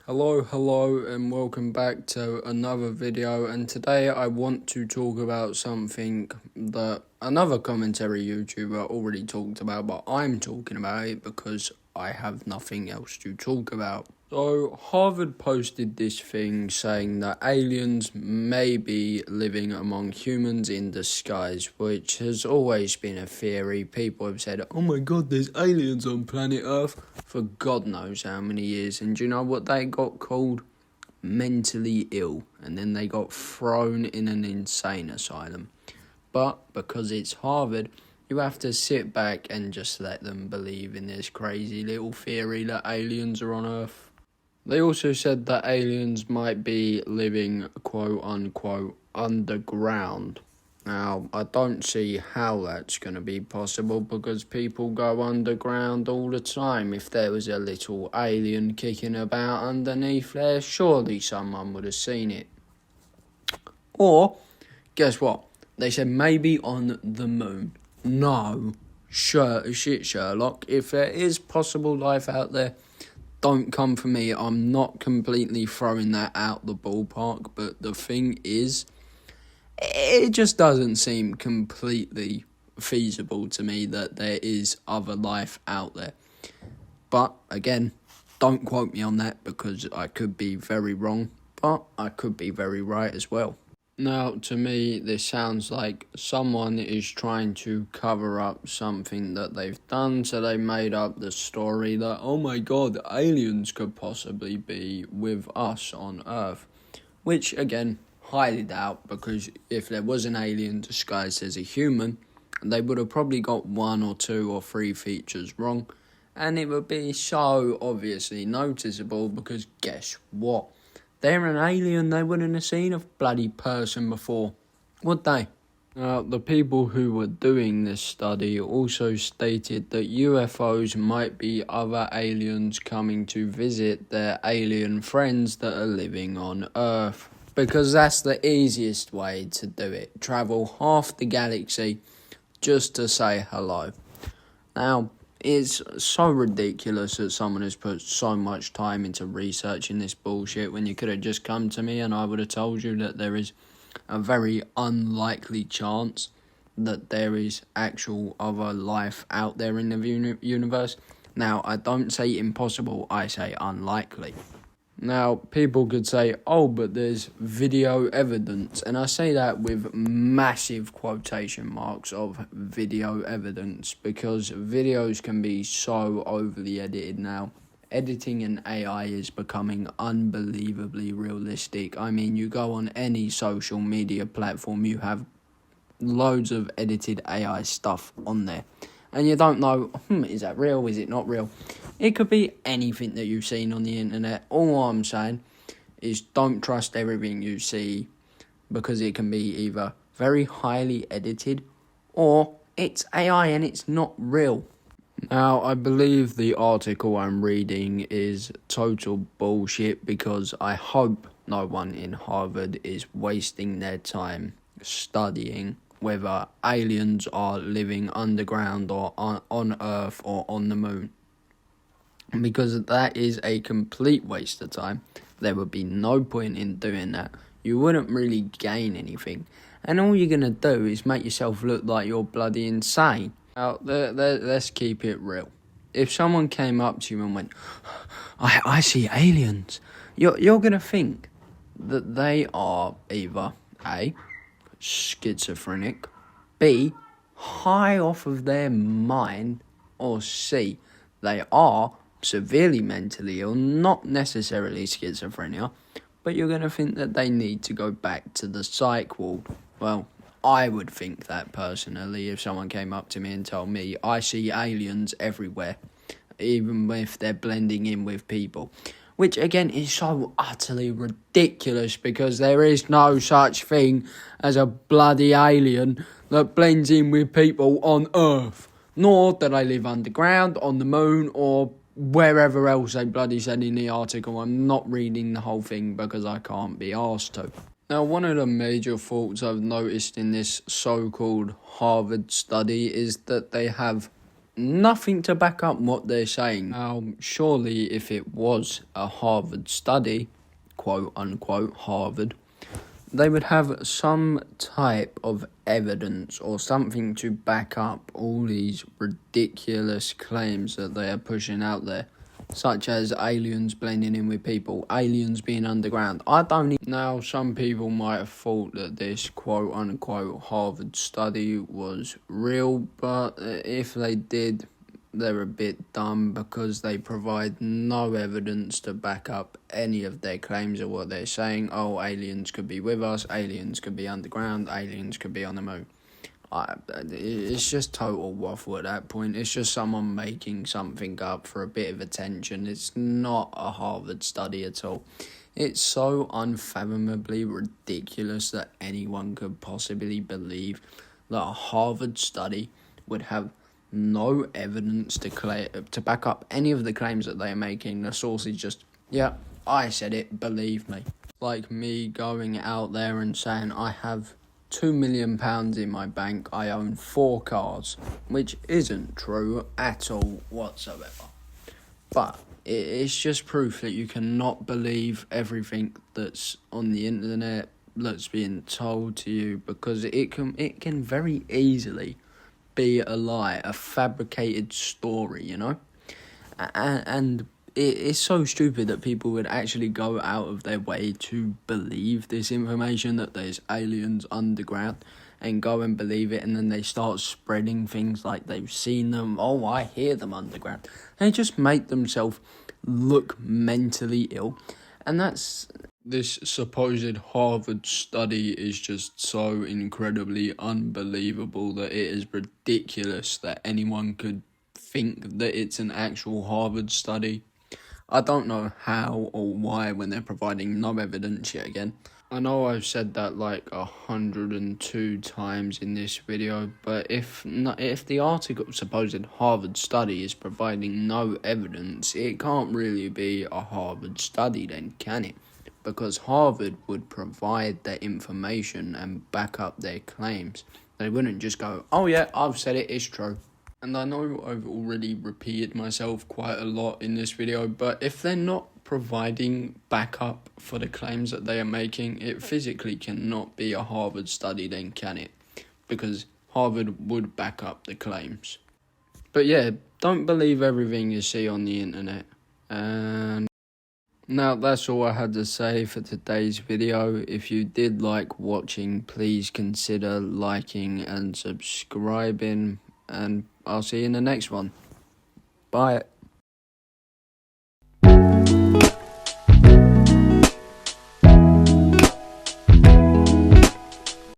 Hello, and welcome back to another video. And today I want to talk about something that another commentary YouTuber already talked about, but I'm talking about it because I have nothing else to talk about. So, Harvard posted this thing saying that aliens may be living among humans in disguise, which has always been a theory. People have said, oh my god, there's aliens on planet Earth for God knows how many years. And do you know what they got called? Mentally ill. And then they got thrown in an insane asylum. But because it's Harvard, you have to sit back and just let them believe in this crazy little theory that aliens are on Earth. They also said that aliens might be living, quote-unquote, underground. Now, I don't see how that's going to be possible because people go underground all the time. If there was a little alien kicking about underneath there, surely someone would have seen it. Or, guess what? They said maybe on the moon. No, shit, Sherlock. If there is possible life out there, don't come for me. I'm not completely throwing that out the ballpark, but the thing is, it just doesn't seem completely feasible to me that there is other life out there. But, again, don't quote me on that because I could be very wrong, but I could be very right as well. Now, to me, this sounds like someone is trying to cover up something that they've done, so they made up the story that, oh my god, aliens could possibly be with us on Earth. Which, again, highly doubt, because if there was an alien disguised as a human, they would have probably got 1 or 2 or 3 features wrong, and it would be so obviously noticeable because guess what? They're an alien, they wouldn't have seen a bloody person before, would they? The people who were doing this study also stated that UFOs might be other aliens coming to visit their alien friends that are living on Earth. Because that's the easiest way to do it. Travel half the galaxy just to say hello. Now, it's so ridiculous that someone has put so much time into researching this bullshit when you could have just come to me and I would have told you that there is a very unlikely chance that there is actual other life out there in the universe. Now, I don't say impossible, I say unlikely. Now, people could say, oh, but there's video evidence. And I say that with massive quotation marks of video evidence because videos can be so overly edited now. Editing in AI is becoming unbelievably realistic. I mean, you go on any social media platform, you have loads of edited AI stuff on there. And you don't know, is that real, is it not real? It could be anything that you've seen on the internet. All I'm saying is don't trust everything you see because it can be either very highly edited or it's AI and it's not real. Now, I believe the article I'm reading is total bullshit because I hope no one in Harvard is wasting their time studying whether aliens are living underground or on Earth or on the moon. Because that is a complete waste of time. There would be no point in doing that. You wouldn't really gain anything. And all you're going to do is make yourself look like you're bloody insane. Now, let's keep it real. If someone came up to you and went, I see aliens, you're going to think that they are either A, schizophrenic, B, high off of their mind, or C, they are severely mentally ill, not necessarily schizophrenia, but you're going to think that they need to go back to the psych ward. Well, I would think that personally if someone came up to me and told me I see aliens everywhere, even if they're blending in with people. Which, again, is so utterly ridiculous because there is no such thing as a bloody alien that blends in with people on Earth. Nor do they live underground, on the moon, or wherever else they bloody said in the article. I'm not reading the whole thing because I can't be asked to. Now, one of the major faults I've noticed in this so-called Harvard study is that they have nothing to back up what they're saying. Now, surely if it was a Harvard study, quote unquote Harvard, they would have some type of evidence or something to back up all these ridiculous claims that they are pushing out there, such as aliens blending in with people, aliens being underground. Now, some people might have thought that this quote unquote Harvard study was real, but if they did, they're a bit dumb because they provide no evidence to back up any of their claims or what they're saying. Oh, aliens could be with us, aliens could be underground, aliens could be on the moon. It's just total waffle at that point. It's just someone making something up for a bit of attention. It's not a Harvard study at all. It's so unfathomably ridiculous that anyone could possibly believe that a Harvard study would have no evidence to back up any of the claims that they are making. The source is just, yeah, I said it, believe me. Like me going out there and saying I have £2 million in my bank, I own 4 cars, which isn't true at all whatsoever. But it's just proof that you cannot believe everything that's on the internet that's being told to you, because it can very easily be a lie, a fabricated story, you know? And it's so stupid that people would actually go out of their way to believe this information, that there's aliens underground, and go and believe it, and then they start spreading things like they've seen them. Oh, I hear them underground. They just make themselves look mentally ill, and that's... This supposed Harvard study is just so incredibly unbelievable that it is ridiculous that anyone could think that it's an actual Harvard study. I don't know how or why when they're providing no evidence yet again. I know I've said that like 102 times in this video, but if the supposed Harvard study is providing no evidence, it can't really be a Harvard study then, can it? Because Harvard would provide their information and back up their claims. They wouldn't just go, oh yeah, I've said it, it's true. And I know I've already repeated myself quite a lot in this video, but if they're not providing backup for the claims that they are making, it physically cannot be a Harvard study then, can it? Because Harvard would back up the claims. But yeah, don't believe everything you see on the internet. And now that's all I had to say for today's video. If you did like watching, please consider liking and subscribing, and I'll see you in the next one. Bye.